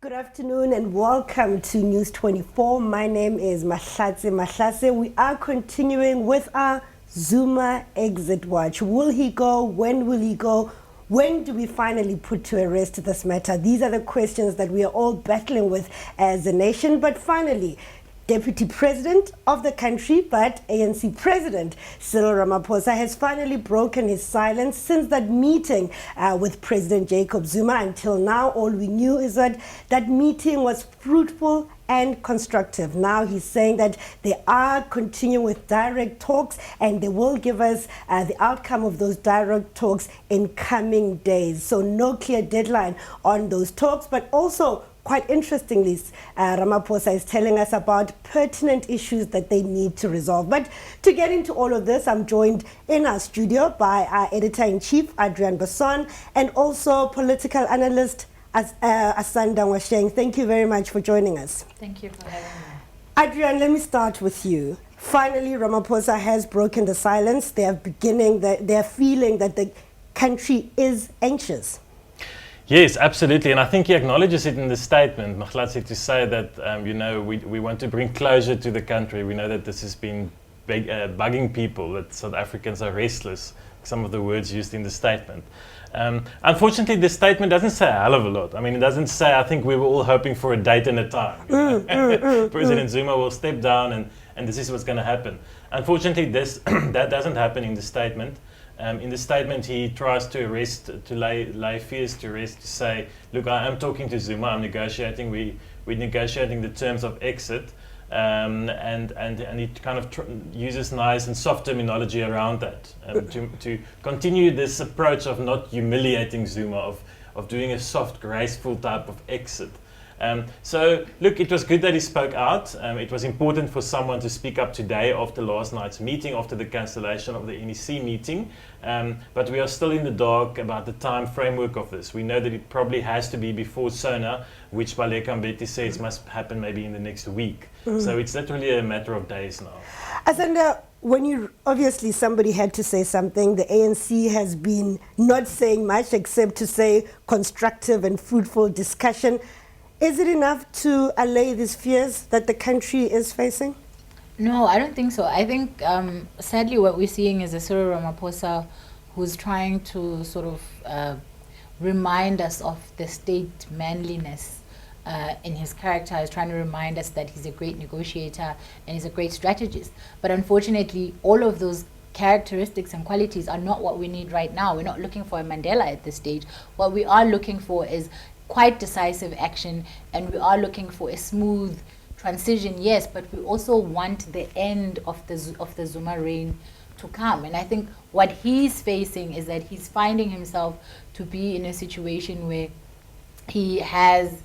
Good afternoon and welcome to News 24. My name is Mahlatse. We are continuing with our Zuma exit watch. Will he go? When will he go? When do we finally put to a rest this matter? These are the questions that we are all battling with as a nation. But finally, Deputy President of the country, but ANC President Cyril Ramaphosa has finally broken his silence since that meeting with President Jacob Zuma. Until now, all we knew is that that meeting was fruitful and constructive. Now he's saying that they are continuing with direct talks and they will give us the outcome of those direct talks in coming days. So no clear deadline on those talks, but also quite interestingly, Ramaphosa is telling us about pertinent issues that they need to resolve. But to get into all of this, I'm joined in our studio by our editor-in-chief, Adrian Basson, and also political analyst, Asanda Washeng. Thank you very much for joining us. Thank you for having me. Adrian, let me start with you. Finally, Ramaphosa has broken the silence. They are feeling that the country is anxious. Yes, absolutely, and I think he acknowledges it in the statement, Mahlatse, to say that we want to bring closure to the country. We know that this has been bugging people, that South Africans are restless, some of the words used in the statement. Unfortunately, the statement doesn't say a hell of a lot. I mean, it doesn't say, I think we were all hoping for a date and a time. President Zuma will step down and this is what's going to happen. Unfortunately, that doesn't happen in the statement. In the statement, he tries to lay fears to rest, to say, look, I am talking to Zuma, I'm negotiating, we're negotiating the terms of exit, and he kind of uses nice and soft terminology around that, to continue this approach of not humiliating Zuma, of doing a soft, graceful type of exit. So, look, it was good that he spoke out. It was important for someone to speak up today after last night's meeting, after the cancellation of the NEC meeting. But we are still in the dark about the time framework of this. We know that it probably has to be before SONA, which Baleka Mbete says must happen maybe in the next week. So it's literally a matter of days now. Asanda, obviously somebody had to say something. The ANC has been not saying much except to say constructive and fruitful discussion. Is it enough to allay these fears that the country is facing? No, I don't think so. I think, sadly, what we're seeing is a Cyril Ramaphosa who's trying to sort of remind us of the state manliness in his character. He's trying to remind us that he's a great negotiator and he's a great strategist. But unfortunately, all of those characteristics and qualities are not what we need right now. We're not looking for a Mandela at this stage. What we are looking for is quite decisive action, and we are looking for a smooth transition, yes, but we also want the end of the Zuma reign to come. And I think what he's facing is that he's finding himself to be in a situation where he has,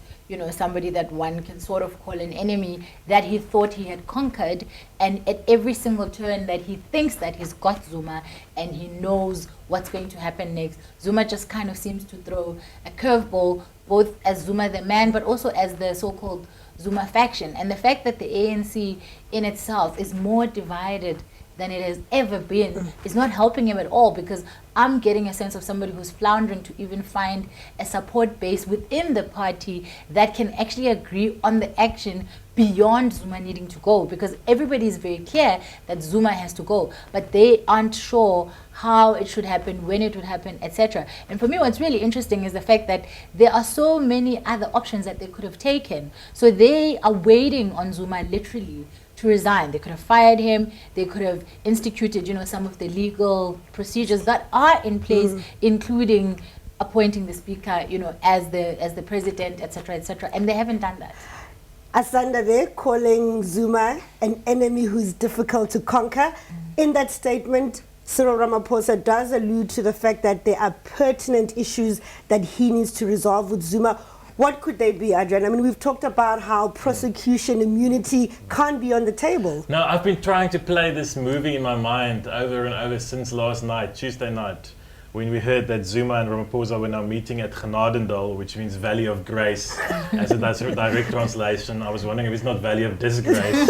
somebody that one can sort of call an enemy that he thought he had conquered, and at every single turn that he thinks that he's got Zuma and he knows what's going to happen next, Zuma just kind of seems to throw a curveball, both as Zuma the man but also as the so-called Zuma faction. And the fact that the ANC in itself is more divided than it has ever been is not helping him at all, because I'm getting a sense of somebody who's floundering to even find a support base within the party that can actually agree on the action beyond Zuma needing to go, because everybody is very clear that Zuma has to go, but they aren't sure how it should happen, when it would happen, etc. And for me, what's really interesting is the fact that there are so many other options that they could have taken. So they are waiting on Zuma literally to resign. They could have fired him. They could have instituted, some of the legal procedures that are in place, including appointing the speaker, as the president, etc., etc. And they haven't done that. Asanda, they're calling Zuma an enemy who's difficult to conquer. In that statement, Cyril Ramaphosa does allude to the fact that there are pertinent issues that he needs to resolve with Zuma. What could they be, Adrian? I mean, we've talked about how prosecution immunity can't be on the table. No, I've been trying to play this movie in my mind over and over since last night, Tuesday night, when we heard that Zuma and Ramaphosa were now meeting at Genadendal, which means Valley of Grace, as a direct translation. I was wondering if it's not Valley of Disgrace.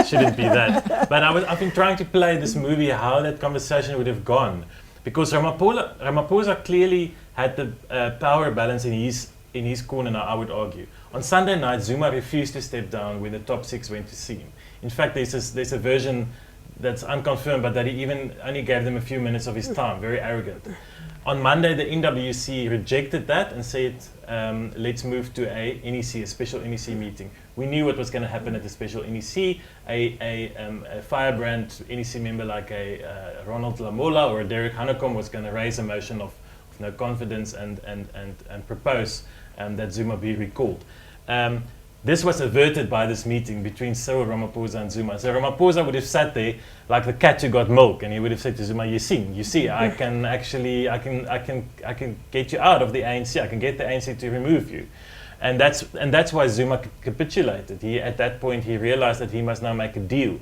Shouldn't be that. But I've been trying to play this movie, how that conversation would have gone. Because Ramaphosa clearly had the power balance in his in his corner now, I would argue. On Sunday night, Zuma refused to step down when the top 6 went to see him. In fact, there's a version that's unconfirmed, but that he even only gave them a few minutes of his time, very arrogant. On Monday, the NWC rejected that and said, let's move to a NEC, a special NEC meeting. We knew what was going to happen at the special NEC. A firebrand NEC member like a Ronald Lamola or a Derek Hanekom was going to raise a motion of no confidence and propose that Zuma be recalled. This was averted by this meeting between Cyril Ramaphosa and Zuma. So Ramaphosa would have sat there like the cat who got milk, and he would have said to Zuma, you see, I can get you out of the ANC. I can get the ANC to remove you. And that's why Zuma capitulated. At that point, he realized that he must now make a deal.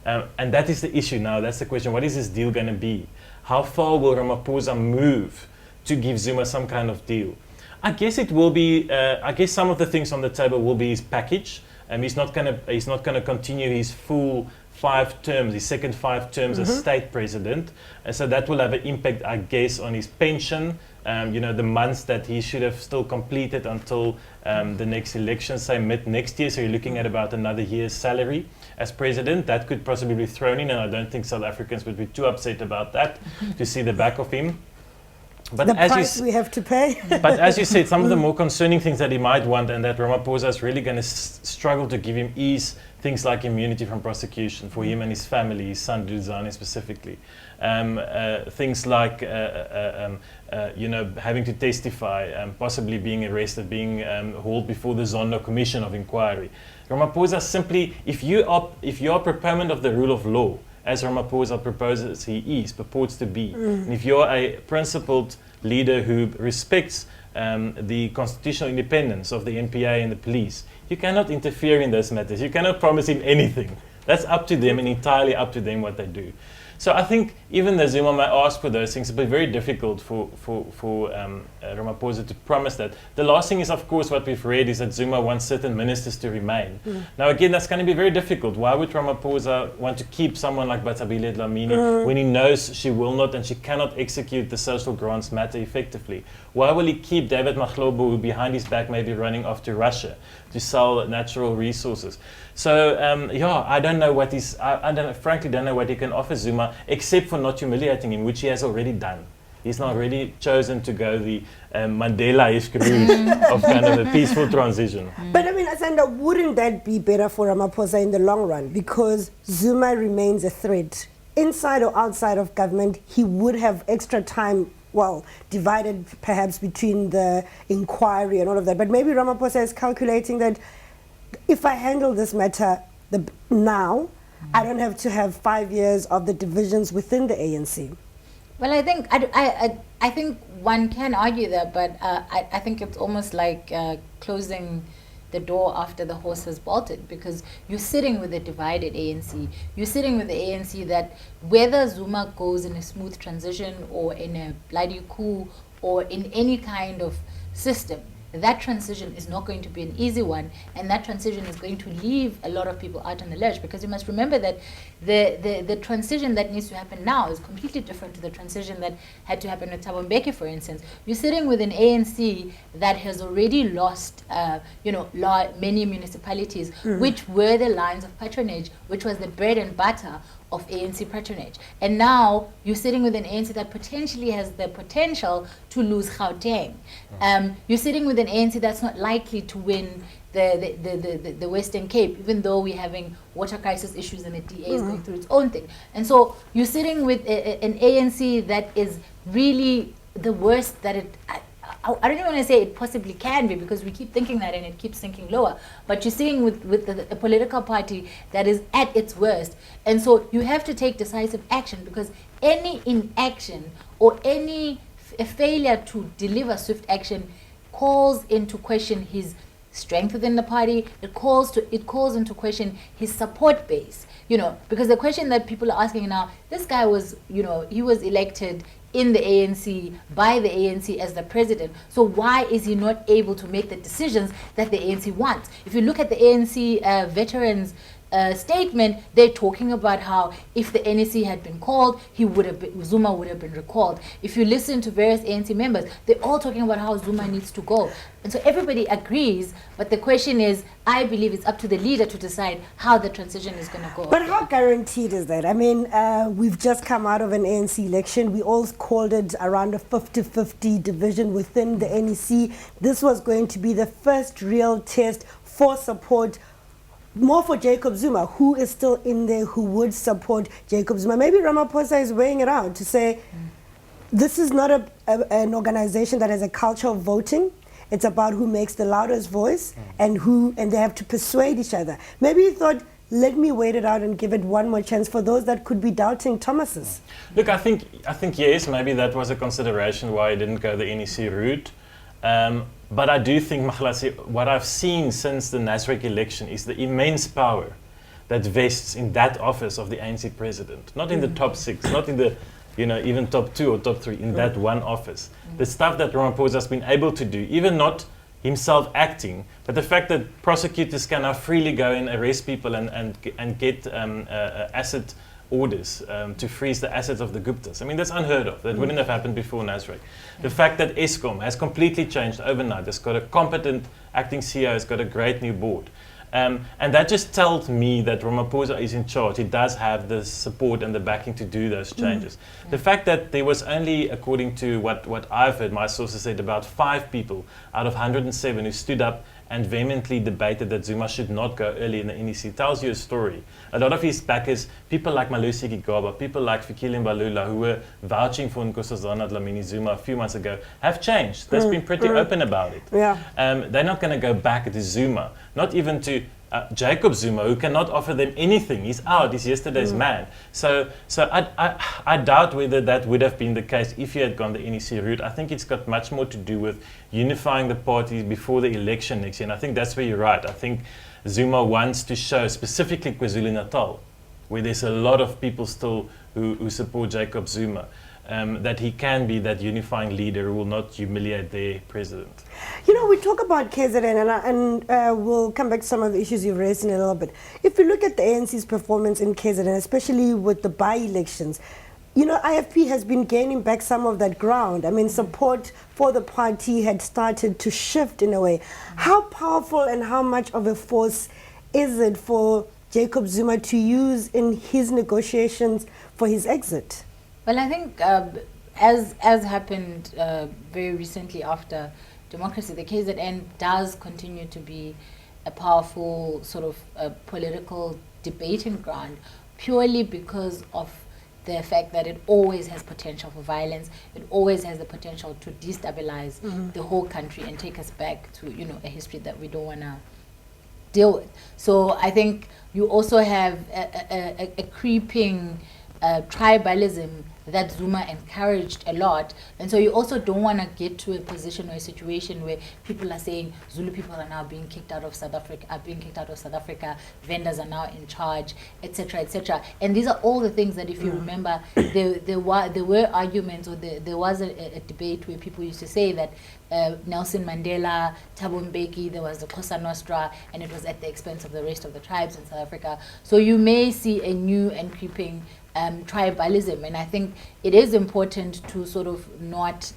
And that is the issue now. That's the question. What is this deal going to be? How far will Ramaphosa move to give Zuma some kind of deal? I guess it will be. I guess some of the things on the table will be his package. He's not going to continue his full 5 terms, his second 5 terms as state president, and so that will have an impact, I guess, on his pension. The months that he should have still completed until the next election, say mid next year. So you're looking at about another year's salary as president. That could possibly be thrown in, and I don't think South Africans would be too upset about that to see the back of him. But the price we have to pay. But as you said, some of the more concerning things that he might want and that Ramaphosa is really going to struggle to give him is things like immunity from prosecution for him and his family, his son Duzane specifically. Things like having to testify, possibly being arrested, being hauled before the Zondo Commission of Inquiry. Ramaphosa simply, if you are a proponent of the rule of law, as Ramaphosa proposes purports to be. And if you're a principled leader who respects the constitutional independence of the NPA and the police, you cannot interfere in those matters. You cannot promise him anything. That's up to them and entirely up to them what they do. So I think even though Zuma may ask for those things, it will be very difficult for Ramaphosa to promise that. The last thing is, of course, what we've read is that Zuma wants certain ministers to remain. Now, again, that's going to be very difficult. Why would Ramaphosa want to keep someone like Batabile Dlamini when he knows she will not and she cannot execute the social grants matter effectively? Why will he keep David Mahlobo, who behind his back may be running off to Russia to sell natural resources? So, I don't know what he's, frankly don't know what he can offer Zuma, except for not humiliating him, which he has already done. He's now already chosen to go the Mandela-esque route of kind of a peaceful transition. But I mean, Asanda, wouldn't that be better for Ramaphosa in the long run? Because Zuma remains a threat. Inside or outside of government, he would have extra time, divided perhaps between the inquiry and all of that. But maybe Ramaphosa is calculating that if I handle this matter now, I don't have to have 5 years of the divisions within the ANC. Well, I think I think one can argue that, but I think it's almost like closing the door after the horse has bolted, because you're sitting with a divided ANC. You're sitting with the ANC that whether Zuma goes in a smooth transition or in a bloody coup or in any kind of system, that transition is not going to be an easy one, and that transition is going to leave a lot of people out on the lurch, because you must remember that the transition that needs to happen now is completely different to the transition that had to happen with Thabo Mbeki, for instance. You're sitting with an ANC that has already lost many municipalities, which were the lines of patronage, which was the bread and butter of ANC patronage. And now you're sitting with an ANC that potentially has the potential to lose Gauteng. You're sitting with an ANC that's not likely to win the Western Cape, even though we're having water crisis issues and the DA is going through its own thing. And so you're sitting with an ANC that is really the worst that I don't even want to say it possibly can be, because we keep thinking that and it keeps sinking lower. But you're seeing with a political party that is at its worst. And so you have to take decisive action, because any inaction or any failure to deliver swift action calls into question his strength within the party. It calls into question his support base. Because the question that people are asking now, this guy was, he was elected in the ANC, by the ANC as the president. So why is he not able to make the decisions that the ANC wants? If you look at the ANC veterans statement, they're talking about how if the NEC had been called, Zuma would have been recalled. If you listen to various ANC members, they're all talking about how Zuma needs to go. And so everybody agrees, but the question is, I believe it's up to the leader to decide how the transition is going to go. But how guaranteed is that? I mean, we've just come out of an ANC election. We all called it around a 50-50 division within the NEC. This was going to be the first real test for support, more for Jacob Zuma, who is still in there, who would support Jacob Zuma. Maybe Ramaphosa is weighing it out to say, this is not an organization that has a culture of voting. It's about who makes the loudest voice and they have to persuade each other. Maybe he thought, let me wait it out and give it one more chance for those that could be doubting Thomas's. Look, I think yes, maybe that was a consideration why he didn't go the NEC route. But I do think, Makhlasi, what I've seen since the Nasrec election is the immense power that vests in that office of the ANC president. Not in the top 6, not in the, even top 2 or top 3, in that one office. The stuff that Ramaphosa has been able to do, even not himself acting, but the fact that prosecutors can now freely go and arrest people and get asset orders to freeze the assets of the Guptas. I mean, that's unheard of. That wouldn't have happened before Nasrec. The fact that Eskom has completely changed overnight, it's got a competent acting CEO, it's got a great new board. And that just tells me that Ramaphosa is in charge. He does have the support and the backing to do those changes. The fact that there was only, according to what I've heard, my sources said, about 5 people out of 107 who stood up and vehemently debated that Zuma should not go early in the NEC, tells you a story. A lot of his backers, people like Malusi Gigaba, people like Fikile Mbalula, who were vouching for Nkosazana Dlamini Zuma a few months ago, have changed. They've been pretty open about it. Yeah. They're not going to go back to Zuma, not even to Jacob Zuma, who cannot offer them anything. He's out. He's yesterday's man. So I doubt whether that would have been the case if he had gone the NEC route. I think it's got much more to do with unifying the party before the election next year. And I think that's where you're right. I think Zuma wants to show, specifically KwaZulu-Natal, where there's a lot of people still who support Jacob Zuma, that he can be that unifying leader who will not humiliate their president. We talk about KZN and we'll come back to some of the issues you've raised in a little bit. If you look at the ANC's performance in KZN, especially with the by-elections, IFP has been gaining back some of that ground. I mean, support for the party had started to shift in a way. How powerful and how much of a force is it for Jacob Zuma to use in his negotiations for his exit? Well, I think as happened very recently after democracy, the KZN does continue to be a powerful sort of political debating ground, purely because of the fact that it always has potential for violence. It always has the potential to destabilize the whole country and take us back to a history that we don't want to deal with. So I think you also have a creeping tribalism that Zuma encouraged a lot, and so you also don't want to get to a position or a situation where people are saying Zulu people are now being kicked out of South Africa, vendors are now in charge, etc., etc. And these are all the things that, if you remember, there were arguments, or there was a debate where people used to say that Nelson Mandela, Thabo Mbeki, there was the Cosa Nostra, and it was at the expense of the rest of the tribes in South Africa. So you may see a new and creeping tribalism, and I think it is important to sort of not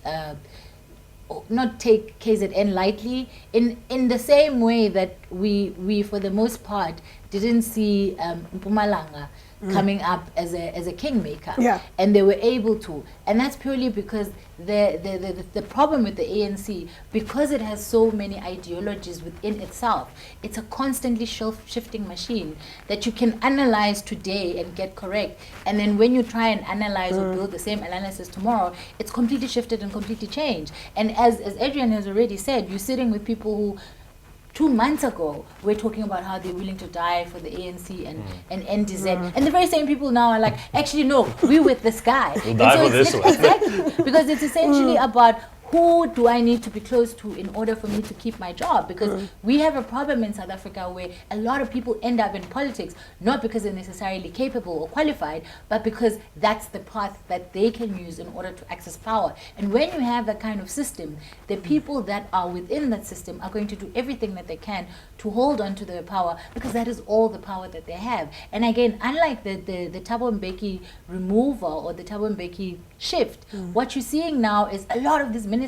take KZN lightly, in the same way that we for the most part didn't see Mpumalanga coming up as a kingmaker, and they were able to, and that's purely because the problem with the ANC, because it has so many ideologies within itself, it's a constantly shifting machine that you can analyze today and get correct, and then when you try and analyze or build the same analysis tomorrow, it's completely shifted and completely changed. And as Adrian has already said, you're sitting with people who 2 months ago we're talking about how they're willing to die for the ANC and NDZ, and the very same people now are like, actually no, we're with this guy. We'll die for this one. Exactly, because it's essentially about who do I need to be close to in order for me to keep my job? Because we have a problem in South Africa where a lot of people end up in politics, not because they're necessarily capable or qualified, but because that's the path that they can use in order to access power. And when you have that kind of system, the people that are within that system are going to do everything that they can to hold on to their power, because that is all the power that they have. And again, unlike the Thabo Mbeki removal or the Thabo Mbeki shift, what you're seeing now is a lot of these ministers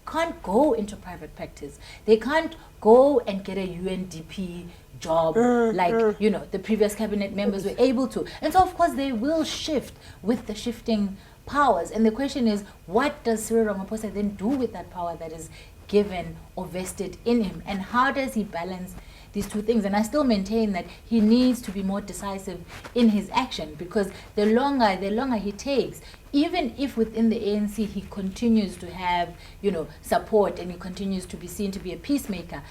can't go into private practice. They can't go and get a UNDP job like you know the previous cabinet members were able to. And so of course they will shift with the shifting powers. And the question is, what does Cyril Ramaphosa then do with that power that is given or vested in him, and how does he balance these two things? And I still maintain that he needs to be more decisive in his action, because the longer he takes, even if within the ANC he continues to have, you know, support and he continues to be seen to be a peacemaker,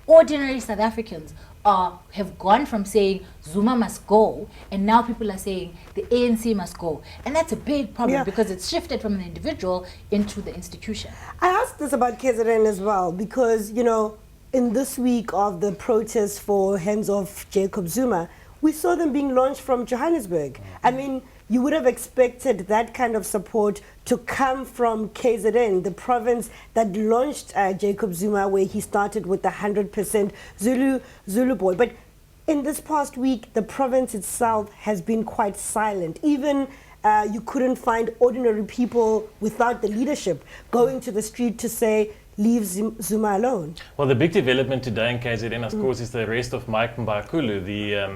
ordinary South Africans have gone from saying Zuma must go, and now people are saying the ANC must go. And that's a big problem because it's shifted from the individual into the institution. I asked this about KZN as well because, you know, in this week of the protests for hands off Jacob Zuma, we saw them being launched from Johannesburg. I mean, you would have expected that kind of support to come from KZN, the province that launched Jacob Zuma, where he started with the 100% Zulu boy. But in this past week, the province itself has been quite silent. Even you couldn't find ordinary people without the leadership going to the street to say, leave Zuma alone. Well, the big development today in KZN, of course, is the arrest of Mike Mbakulu,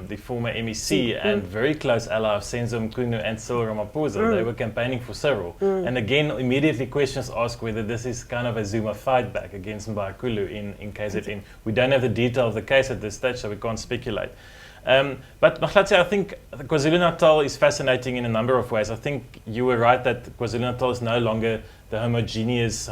the former MEC and very close ally of Senzo Mkhunu and Cyril Ramaphosa. They were campaigning for Cyril. And again, immediately questions asked whether this is kind of a Zuma fight back against Mbakulu in KZN. We don't have the detail of the case at this stage, so we can't speculate. But Mahlatse, I think KwaZulu-Natal is fascinating in a number of ways. I think you were right that KwaZulu-Natal is no longer the homogeneous,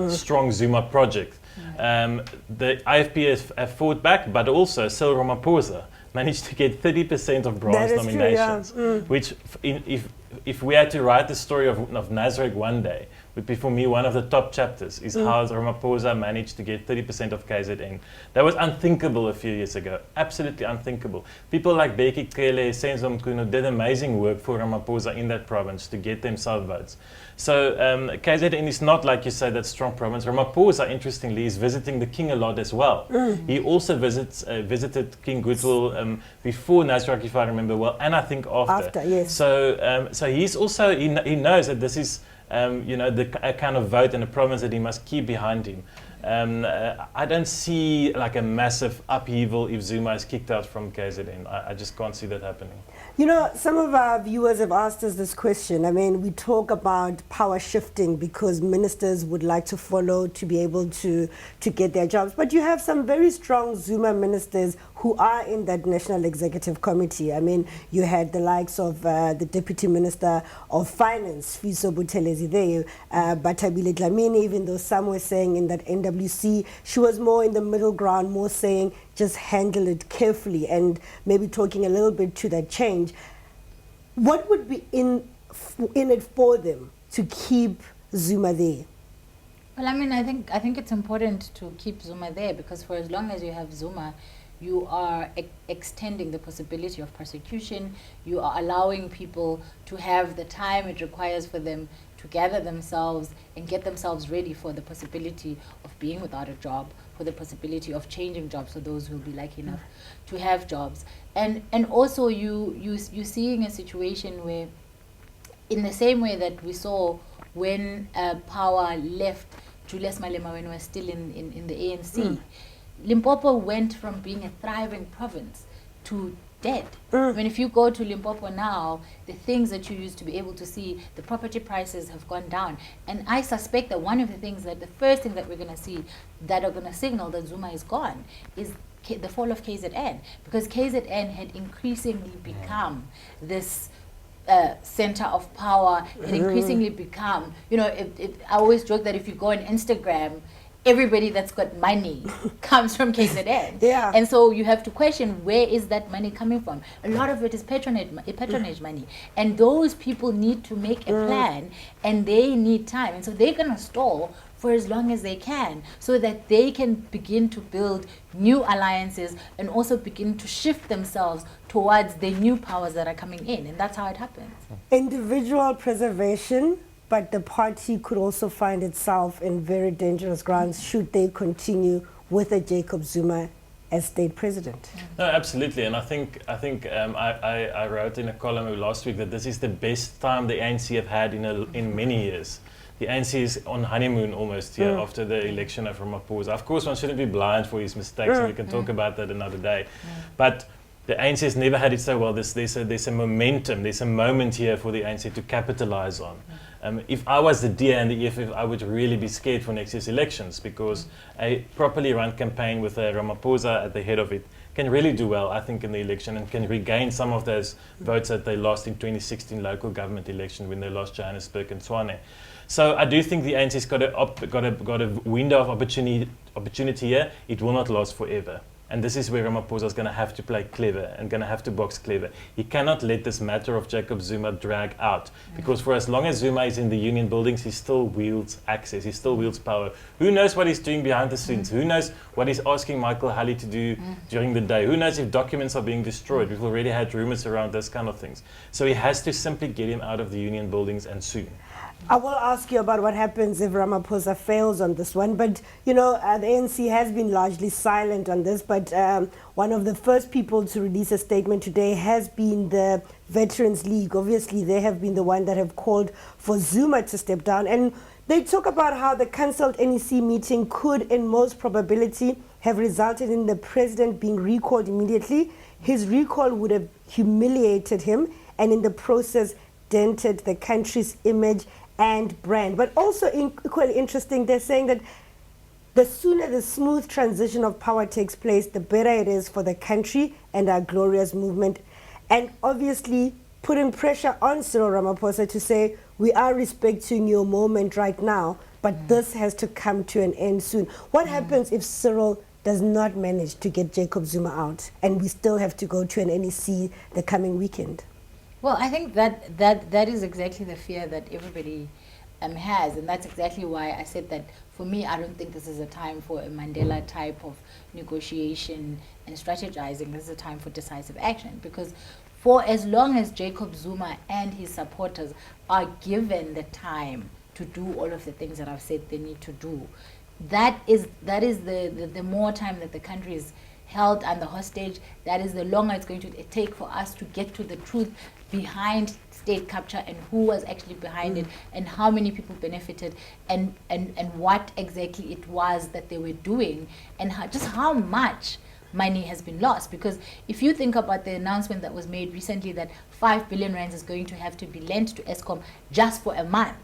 strong Zuma project. The IFP have fought back, but also Cyril Ramaphosa managed to get 30% of bronze nominations, which if we had to write the story of Nasrec one day, would be for me one of the top chapters, is how Ramaphosa managed to get 30% of KZN. That was unthinkable a few years ago, absolutely unthinkable. People like Beki Cele, Senzo Mkhunu did amazing work for Ramaphosa in that province to get themselves votes. So KZN is not, like you say, that strong province. Ramaphosa, interestingly, is visiting the king a lot as well. He also visited King Goodwill before Nasrec, if I remember well, and I think after. Yes. So he's also, he knows that this is a kind of vote in a province that he must keep behind him. I don't see like a massive upheaval if Zuma is kicked out from KZN. I just can't see that happening. You know, some of our viewers have asked us this question. I mean, we talk about power shifting because ministers would like to follow to be able to get their jobs. But you have some very strong Zuma ministers who are in that National Executive Committee. I mean, you had the likes of the Deputy Minister of Finance, Fiso Buthelezi there, Batabile Dlamini, even though some were saying in that NWC, she was more in the middle ground, more saying just handle it carefully and maybe talking a little bit to that change. What would be in it for them to keep Zuma there? Well, I mean, I think it's important to keep Zuma there, because for as long as you have Zuma, you are extending the possibility of persecution. You are allowing people to have the time it requires for them to gather themselves and get themselves ready for the possibility of being without a job, for the possibility of changing jobs for those who will be lucky enough to have jobs. And also you're seeing a situation where, in the same way that we saw when power left Julius Malema when we were still in the ANC, Limpopo went from being a thriving province to dead. I mean, if you go to Limpopo now, the things that you used to be able to see, the property prices have gone down. And I suspect that one of the things that the first thing that we're going to see that are going to signal that Zuma is gone is the fall of KZN, because KZN had increasingly become this center of power, had increasingly become, you know, I always joke that if you go on Instagram, everybody that's got money comes from KZN. Yeah. And so you have to question, where is that money coming from? A lot of it is patronage money. And those people need to make a plan, and they need time. And so they're going to stall for as long as they can, so that they can begin to build new alliances and also begin to shift themselves towards the new powers that are coming in. And that's how it happens. Individual preservation, but the party could also find itself in very dangerous grounds should they continue with a Jacob Zuma as state president. No, absolutely, and I think I wrote in a column last week that this is the best time the ANC have had in many years. The ANC is on honeymoon almost here after the election of Ramaphosa. Of course, one shouldn't be blind for his mistakes, and we can talk about that another day. But the ANC has never had it so well. There's a momentum, there's a moment here for the ANC to capitalize on. If I was the DA and the EFF, I would really be scared for next year's elections, because a properly run campaign with Ramaphosa at the head of it can really do well, I think, in the election, and can regain some of those votes that they lost in 2016 local government election when they lost Johannesburg and Tshwane. So I do think the ANC's got a window of opportunity here. It will not last forever. And this is where Ramaphosa is going to have to play clever and going to have to box clever. He cannot let this matter of Jacob Zuma drag out, because for as long as Zuma is in the union buildings, he still wields access, he still wields power. Who knows what he's doing behind the scenes? Who knows what he's asking Michael Halley to do during the day? Who knows if documents are being destroyed? We've already had rumors around those kind of things. So he has to simply get him out of the union buildings, and soon. I will ask you about what happens if Ramaphosa fails on this one, but you know, the ANC has been largely silent on this, but one of the first people to release a statement today has been the Veterans League. Obviously, they have been the one that have called for Zuma to step down, and they talk about how the cancelled NEC meeting could, in most probability, have resulted in the president being recalled immediately. His recall would have humiliated him, and in the process dented the country's image and brand. But also equally interesting, they're saying that the sooner the smooth transition of power takes place, the better it is for the country and our glorious movement. And obviously putting pressure on Cyril Ramaphosa to say, we are respecting your moment right now, but this has to come to an end soon. What happens if Cyril does not manage to get Jacob Zuma out and we still have to go to an NEC the coming weekend? Well, I think that is exactly the fear that everybody has, and that's exactly why I said that for me, I don't think this is a time for a Mandela type of negotiation and strategizing. This is a time for decisive action, because for as long as Jacob Zuma and his supporters are given the time to do all of the things that I've said they need to do, that is the more time that the country is held under hostage, that is the longer it's going to take for us to get to the truth behind state capture and who was actually behind it and how many people benefited and what exactly it was that they were doing and just how much money has been lost. Because if you think about the announcement that was made recently that 5 billion rands is going to have to be lent to Eskom just for a month,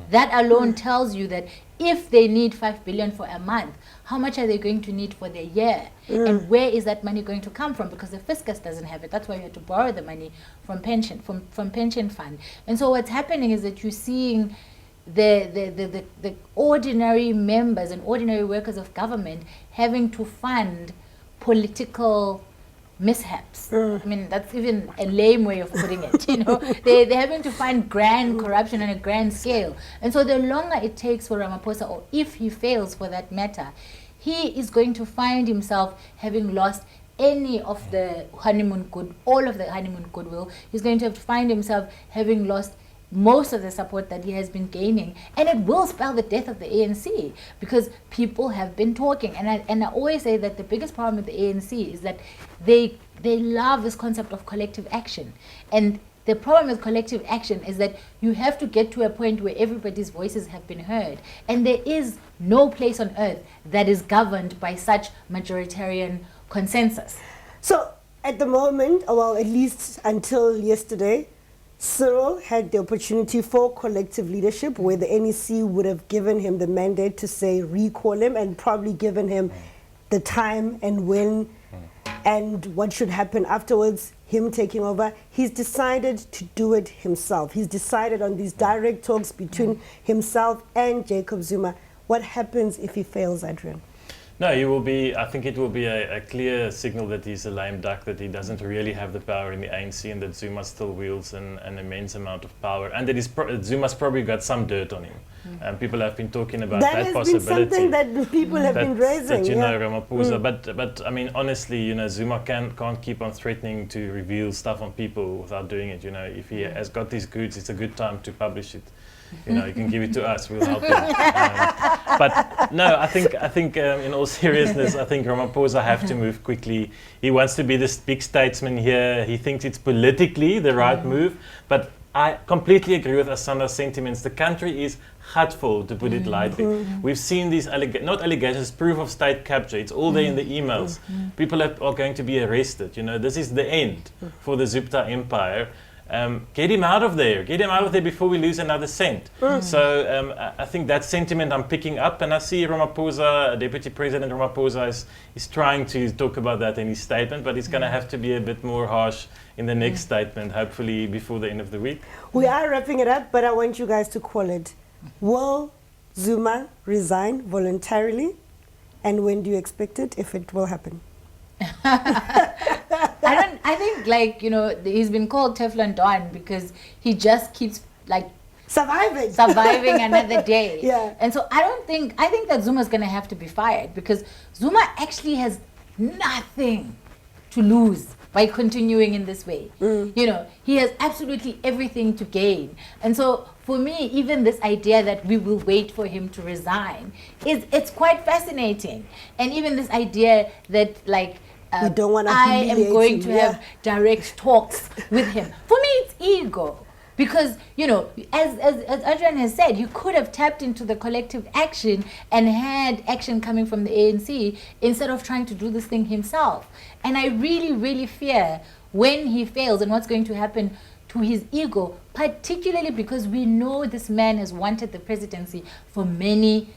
that alone tells you that if they need 5 billion for a month, how much are they going to need for the year? And where is that money going to come from? Because the fiscus doesn't have it. That's why you had to borrow the money from pension fund. And so what's happening is that you're seeing the ordinary members and ordinary workers of government having to fund political mishaps. I mean, that's even a lame way of putting it. You know, they're having to find grand corruption on a grand scale. And so the longer it takes for Ramaphosa, or if he fails for that matter, he is going to find himself having lost any of the all of the honeymoon goodwill. He's going to have to find himself having lost most of the support that he has been gaining, and it will spell the death of the ANC, because people have been talking. And I always say that the biggest problem with the ANC is that they love this concept of collective action, and the problem with collective action is that you have to get to a point where everybody's voices have been heard, and there is no place on earth that is governed by such majoritarian consensus. So at the moment, well, at least until yesterday, Cyril had the opportunity for collective leadership, where the NEC would have given him the mandate to say recall him, and probably given him the time and when and what should happen afterwards, him taking over. He's decided to do it himself. He's decided on these direct talks between himself and Jacob Zuma. What happens if he fails, Adrian? No, he will be. I think it will be a clear signal that he's a lame duck, that he doesn't really have the power in the ANC, and that Zuma still wields an immense amount of power, and that Zuma's probably got some dirt on him. People have been talking about that possibility. That has been something that the people have been raising. That you know, Ramaphosa. But I mean, honestly, you know, Zuma can't keep on threatening to reveal stuff on people without doing it. You know, if he has got these goods, it's a good time to publish it. You know, you can give it to us. We'll help you. But no, I think in all seriousness, I think Ramaphosa have to move quickly. He wants to be this big statesman here. He thinks it's politically the right move. But I completely agree with Asanda's sentiments. The country is hurtful, to put it lightly. We've seen these not allegations, proof of state capture. It's all there in the emails. People are going to be arrested. You know, this is the end for the Zupta empire. Get him out of there. Get him out of there before we lose another cent. So I think that sentiment I'm picking up, and I see Ramaphosa, Deputy President Ramaphosa, is trying to talk about that in his statement, but he's going to have to be a bit more harsh in the next statement, hopefully before the end of the week. We are wrapping it up, but I want you guys to call it. Will Zuma resign voluntarily? And when do you expect it, if it will happen? I think, like, you know, he's been called Teflon Don because he just keeps, like, surviving another day. Yeah. And so I think that Zuma's going to have to be fired, because Zuma actually has nothing to lose by continuing in this way. You know, he has absolutely everything to gain. And so for me, even this idea that we will wait for him to resign it's quite fascinating. And even this idea that, like, we don't want to I am going to have direct talks with him. For me, it's ego. Because, you know, as Adrian has said, you could have tapped into the collective action and had action coming from the ANC instead of trying to do this thing himself. And I really, really fear when he fails and what's going to happen to his ego, particularly because we know this man has wanted the presidency for many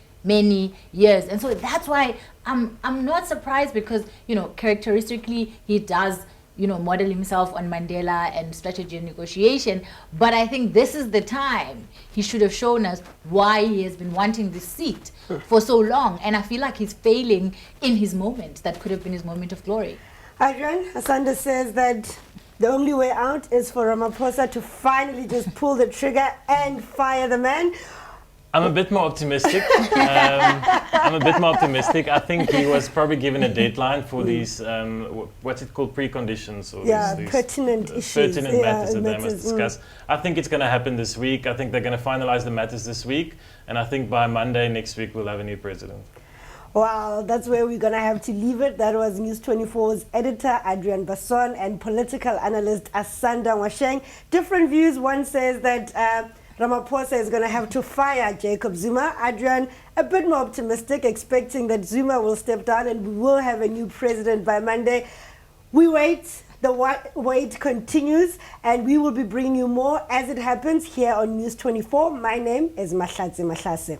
years. And so that's why I'm not surprised, because, you know, characteristically he does, you know, model himself on Mandela and strategy and negotiation. But I think this is the time he should have shown us why he has been wanting this seat for so long. And I feel like he's failing in his moment. That could have been his moment of glory. Adrian, Asanda says that the only way out is for Ramaphosa to finally just pull the trigger and fire the man. I'm a bit more optimistic. I think he was probably given a deadline for these, what's it called, preconditions, or these pertinent issues. Pertinent matters that they must discuss. I think it's going to happen this week. I think they're going to finalize the matters this week. And I think by Monday next week, we'll have a new president. Wow, that's where we're going to have to leave it. That was News 24's editor, Adrian Basson, and political analyst, Asanda Washeng. Different views. One says that Ramaphosa is going to have to fire Jacob Zuma. Adrian, a bit more optimistic, expecting that Zuma will step down and we will have a new president by Monday. We wait. The wait continues, and we will be bringing you more as it happens here on News 24. My name is Mahlatse Mahlase.